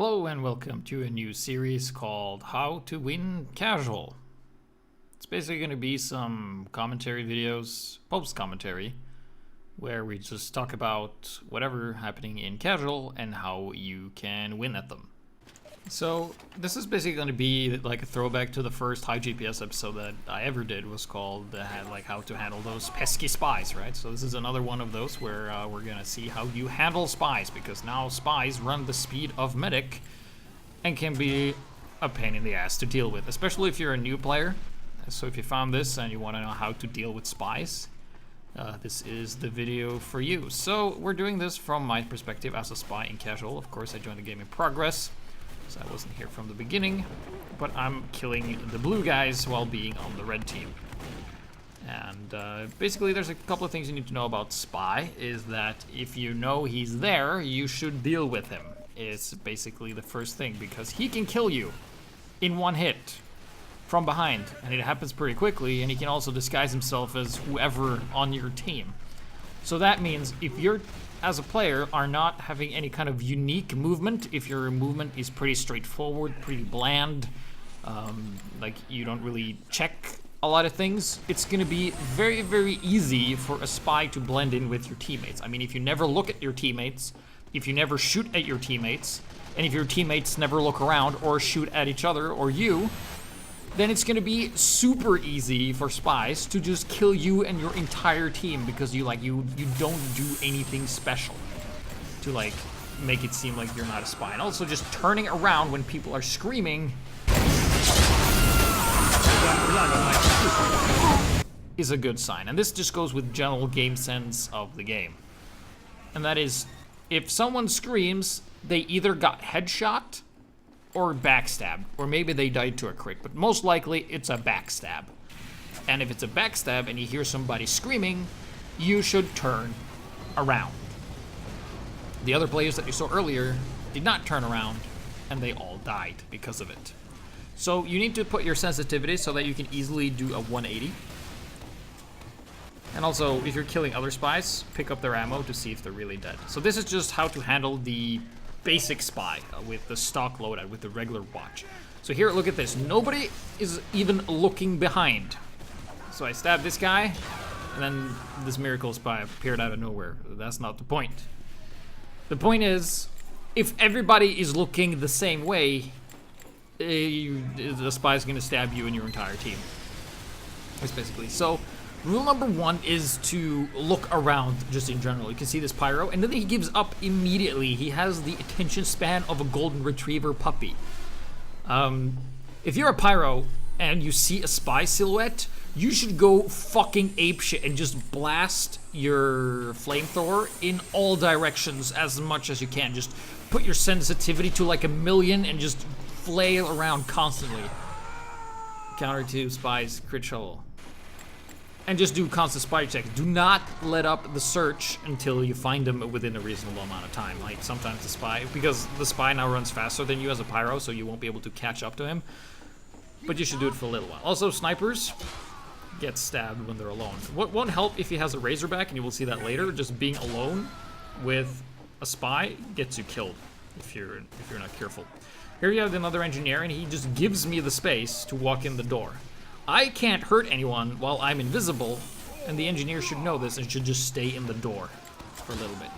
Hello and welcome to a new series called How to Win Casual. It's basically going to be some commentary videos, post-commentary, where we just talk about whatever happening in casual and how you can win at them. So this is basically going to be like a throwback to the first HiGPS episode that I ever did, was called like how to handle those pesky spies, right? So this is another one of those where we're going to see how you handle spies, because now spies run the speed of medic and can be a pain in the ass to deal with, especially if you're a new player. So if you found this and you want to know how to deal with spies, this is the video for you. So we're doing this from my perspective as a spy in casual. Of course, I joined the game in progress, so I wasn't here from the beginning, but I'm killing the blue guys while being on the red team. And basically there's a couple of things you need to know about spy, is that if you know he's there, you should deal with him. It's basically the first thing, because he can kill you in one hit from behind, and it happens pretty quickly, and he can also disguise himself as whoever on your team. So that means if you're, as a player, are not having any kind of unique movement, if your movement is pretty straightforward, pretty bland, like you don't really check a lot of things, it's going to be very, very easy for a spy to blend in with your teammates. I mean, if you never look at your teammates, if you never shoot at your teammates, and if your teammates never look around or shoot at each other or you, then it's going to be super easy for spies to just kill you and your entire team, because you don't do anything special to like make it seem like you're not a spy. And also just turning around when people are screaming is a good sign. And this just goes with general game sense of the game. And that is, if someone screams, they either got headshot or backstab, or maybe they died to a crit, but most likely it's a backstab. And if it's a backstab and you hear somebody screaming, you should turn around. The other players that you saw earlier did not turn around, and they all died because of it. So you need to put your sensitivity so that you can easily do a 180. And also, if you're killing other spies, pick up their ammo to see if they're really dead. So this is just how to handle the basic spy with the stock loadout, with the regular watch. So here, look at this. Nobody is even looking behind. So I stabbed this guy, and then this miracle spy appeared out of nowhere. That's not the point. The point is, if everybody is looking the same way, the spy is going to stab you and your entire team. That's basically. So rule number one is to look around just in general. You can see this pyro, and then he gives up immediately. He has the attention span of a golden retriever puppy. If you're a pyro and you see a spy silhouette, you should go fucking apeshit and just blast your flamethrower in all directions as much as you can. Just put your sensitivity to like 1,000,000 and just flail around constantly. Counter to spies, crit shovel. And just do constant spy checks. Do not let up the search until you find them within a reasonable amount of time. Like sometimes the spy, because the spy now runs faster than you as a pyro, so you won't be able to catch up to him. But you should do it for a little while. Also, snipers get stabbed when they're alone. What won't help if he has a razorback, and you will see that later, just being alone with a spy gets you killed if you're not careful. Here you have another engineer, and he just gives me the space to walk in the door. I can't hurt anyone while I'm invisible, and the engineer should know this and should just stay in the door for a little bit.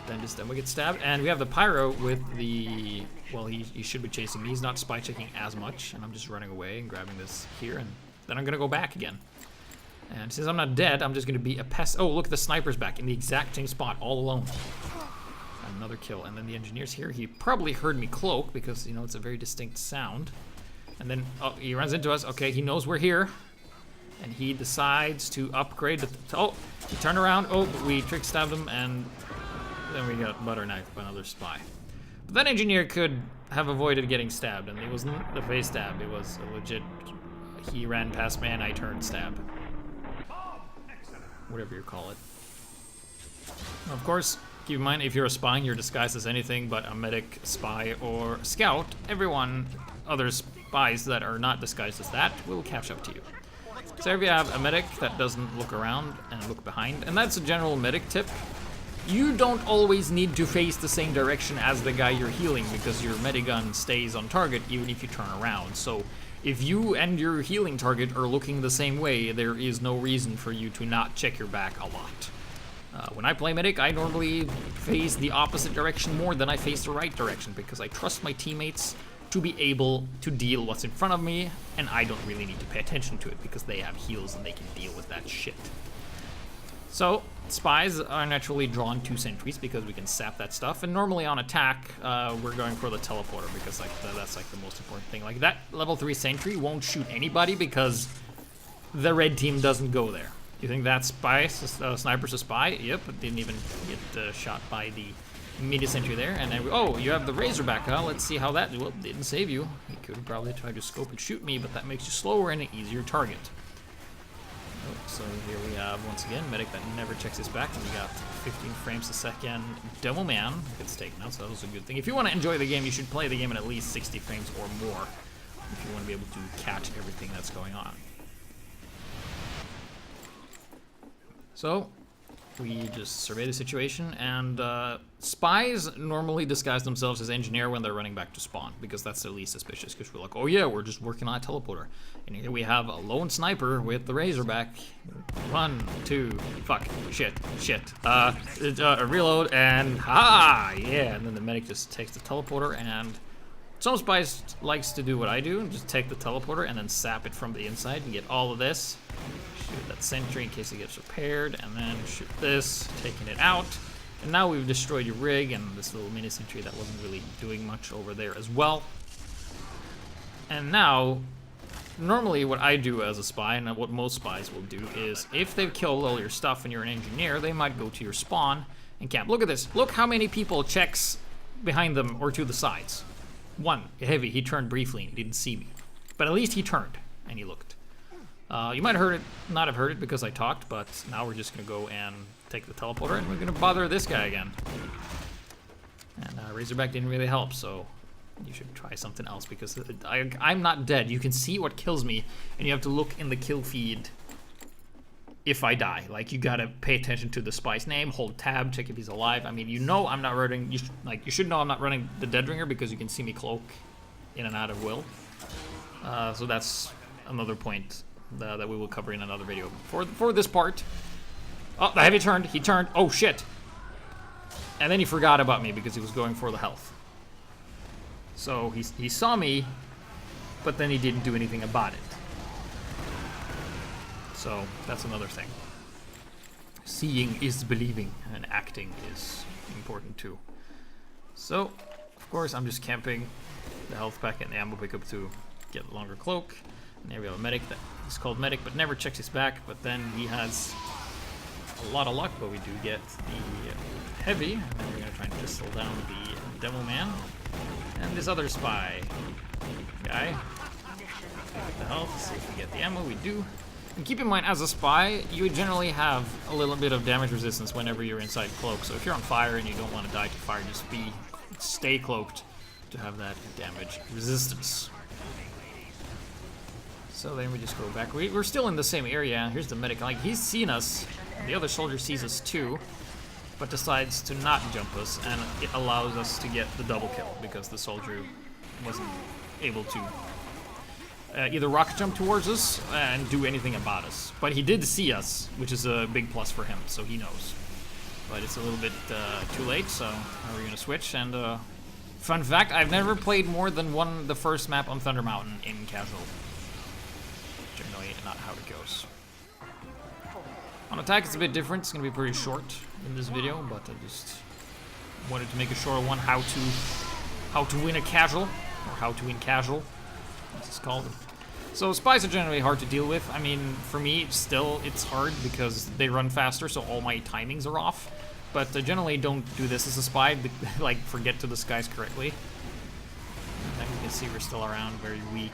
Then we get stabbed, and we have the pyro with the, well, he should be chasing me. He's not spy checking as much, and I'm just running away and grabbing this here, and then I'm gonna go back again. And since I'm not dead, I'm just gonna be a pest. Oh, look, the sniper's back in the exact same spot, all alone. Another kill, and then the engineer's here. He probably heard me cloak because, you know, it's a very distinct sound. And then, oh, he runs into us. Okay, he knows we're here. And he decides to upgrade the... Oh, he turned around. Oh, we trick stabbed him, and then we got butter knifed by another spy. But that engineer could have avoided getting stabbed, and it wasn't a face stab. It was a legit... He ran past me, and I turned stab. Whatever you call it. Of course, keep in mind, if you're a spy, you're disguised as anything but a medic, spy, or scout. Everyone... Other spies that are not disguised as that will catch up to you. So if you have a medic that doesn't look around and look behind, and that's a general medic tip, you don't always need to face the same direction as the guy you're healing because your medigun stays on target even if you turn around. So if you and your healing target are looking the same way, there is no reason for you to not check your back a lot. When I play medic, I normally face the opposite direction more than I face the right direction because I trust my teammates to be able to deal what's in front of me, and I don't really need to pay attention to it because they have heals and they can deal with that shit. So, spies are naturally drawn to sentries because we can sap that stuff, and normally on attack, we're going for the teleporter because that's like the most important thing. Like that level 3 sentry won't shoot anybody because the red team doesn't go there. You think that sniper's a spy? Yep, but didn't even get shot by the midi sentry there. And then, oh, you have the Razorback, huh? Let's see how that, well, didn't save you. He could have probably tried to scope and shoot me, but that makes you slower and an easier target. Oh, so here we have, once again, medic that never checks his back, and we got 15 frames a second. Demo Man gets taken out, so that was a good thing. If you want to enjoy the game, you should play the game at least 60 frames or more if you want to be able to catch everything that's going on. So, we just survey the situation, and spies normally disguise themselves as engineer when they're running back to spawn, because that's the least suspicious, because we're like, oh yeah, we're just working on a teleporter. And here we have a lone sniper with the Razorback. 1, 2, fuck, shit, reload, and yeah, and then the medic just takes the teleporter, and some spies likes to do what I do, and just take the teleporter and then sap it from the inside and get all of this. Shoot that sentry in case it gets repaired, and then shoot this, taking it out. And now we've destroyed your rig and this little mini sentry that wasn't really doing much over there as well. And now, normally what I do as a spy, and what most spies will do, is if they've killed all your stuff and you're an engineer, they might go to your spawn and camp. Look at this. Look how many people checks behind them or to the sides. One, heavy, he turned briefly and he didn't see me. But at least he turned and he looked. You might have not have heard it because I talked, but now we're just gonna go and take the teleporter and we're gonna bother this guy again. And Razorback didn't really help, so you should try something else because I'm not dead. You can see what kills me, and you have to look in the kill feed if I die. Like, you gotta pay attention to the spy's name, hold tab, check if he's alive. I mean, you know I'm not running, you should know I'm not running the Dead Ringer because you can see me cloak in and out of will. So that's another point that we will cover in another video. For this part, oh, the heavy turned, he turned, oh shit. And then he forgot about me because he was going for the health. So he saw me, but then he didn't do anything about it. So that's another thing. Seeing is believing, and acting is important too. So, of course, I'm just camping the health pack and the ammo pickup to get a longer cloak. And there we have a medic that is called medic, but never checks his back. But then he has a lot of luck, but we do get the heavy. And then we're gonna try and pistol down the demo man and this other spy guy. Get the health, see if we get the ammo. We do. And keep in mind, as a spy, you generally have a little bit of damage resistance whenever you're inside cloak. So if you're on fire and you don't want to die to fire, just stay cloaked to have that damage resistance. So then we just go back. We're still in the same area. Here's the medic. Like, he's seen us. The other soldier sees us too, but decides to not jump us, and it allows us to get the double kill because the soldier wasn't able to either rocket jump towards us and do anything about us. But he did see us, which is a big plus for him, so he knows. But it's a little bit too late, so now we're gonna switch. And fun fact, I've never played more than the first map on Thunder Mountain in casual. Generally not how it goes. On attack it's a bit different. It's gonna be pretty short in this video, but I just wanted to make a short one, how to win a casual, or how to win casual, as it's called. So spies are generally hard to deal with. I mean, for me, still it's hard because they run faster, so all my timings are off. But I generally don't do this as a spy, like forget to disguise correctly. And then you can see we're still around, very weak,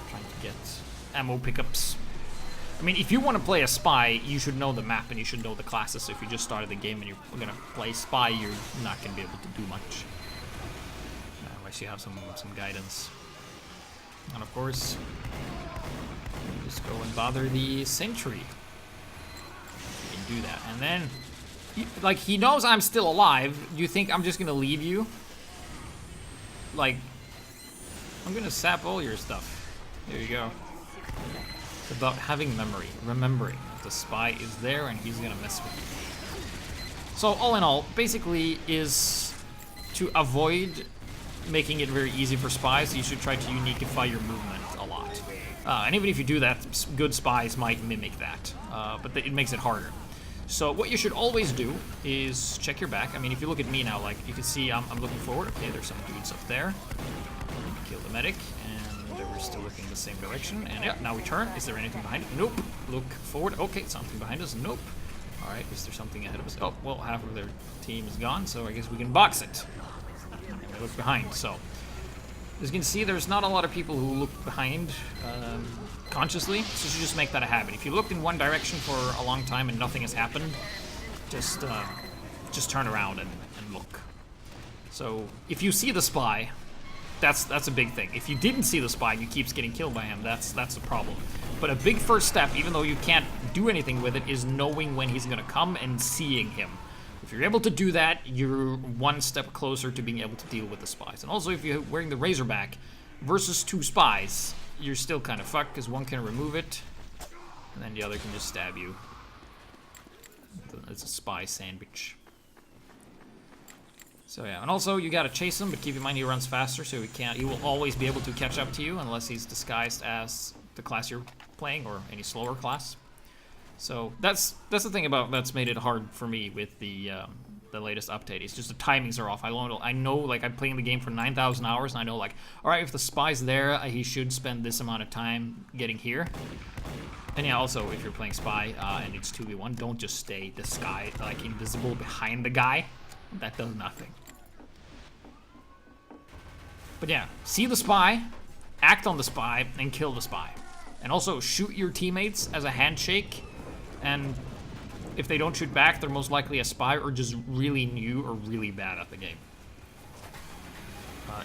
trying to get ammo pickups. I mean, if you want to play a spy, you should know the map and you should know the classes. So if you just started the game and you're gonna play spy, you're not gonna be able to do much unless you have some guidance. And of course, you just go and bother the sentry. You can do that, and then Like, he knows I'm still alive. You think I'm just gonna leave you? Like, I'm gonna sap all your stuff. There you go. It's about having memory, remembering that the spy is there and he's gonna mess with you. So all in all, basically is to avoid making it very easy for spies, you should try to uniquify your movement a lot. And even if you do that, good spies might mimic that, but it makes it harder. So what you should always do is check your back. I mean, if you look at me now, like, you can see I'm looking forward. Okay, there's some dudes up there. Kill the medic, and we're still looking in the same direction. And yeah, now we turn. Is there anything behind it? Nope. Look forward. Okay, something behind us. Nope. All right, is there something ahead of us? Oh, well, half of their team is gone, so I guess we can box it. And we look behind, so. As you can see, there's not a lot of people who look behind consciously, so you should just make that a habit. If you looked in one direction for a long time and nothing has happened, just turn around and look. So if you see the spy, that's a big thing. If you didn't see the spy and you keep getting killed by him, that's a problem. But a big first step, even though you can't do anything with it, is knowing when he's gonna come and seeing him. If you're able to do that, you're one step closer to being able to deal with the spies. And also, if you're wearing the Razorback versus 2 spies, you're still kind of fucked, because one can remove it, and then the other can just stab you. It's a spy sandwich. So yeah, and also you gotta chase him, but keep in mind he runs faster, so he will always be able to catch up to you, unless he's disguised as the class you're playing, or any slower class. So that's the thing that's made it hard for me with the latest update. It's just the timings are off. I know, like, I'm playing the game for 9,000 hours, and I know, like, all right, if the spy's there, he should spend this amount of time getting here. And yeah, also, if you're playing spy and it's 2v1, don't just stay disguised, like, invisible behind the guy. That does nothing. But yeah, see the spy, act on the spy, and kill the spy. And also shoot your teammates as a handshake. And if they don't shoot back, they're most likely a spy or just really new or really bad at the game.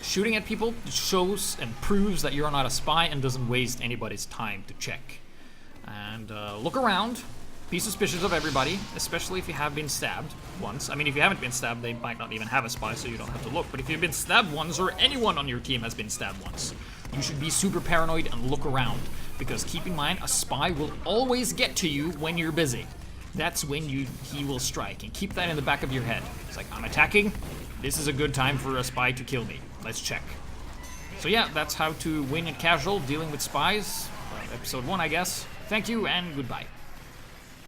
Shooting at people shows and proves that you're not a spy and doesn't waste anybody's time to check. And look around. Be suspicious of everybody, especially if you have been stabbed once. I mean, if you haven't been stabbed, they might not even have a spy, so you don't have to look. But if you've been stabbed once, or anyone on your team has been stabbed once, you should be super paranoid and look around. Because keep in mind, a spy will always get to you when you're busy. That's when he will strike, and keep that in the back of your head. It's like, I'm attacking, this is a good time for a spy to kill me. Let's check. So yeah, that's how to win at casual, dealing with spies. Episode 1, I guess. Thank you, and goodbye.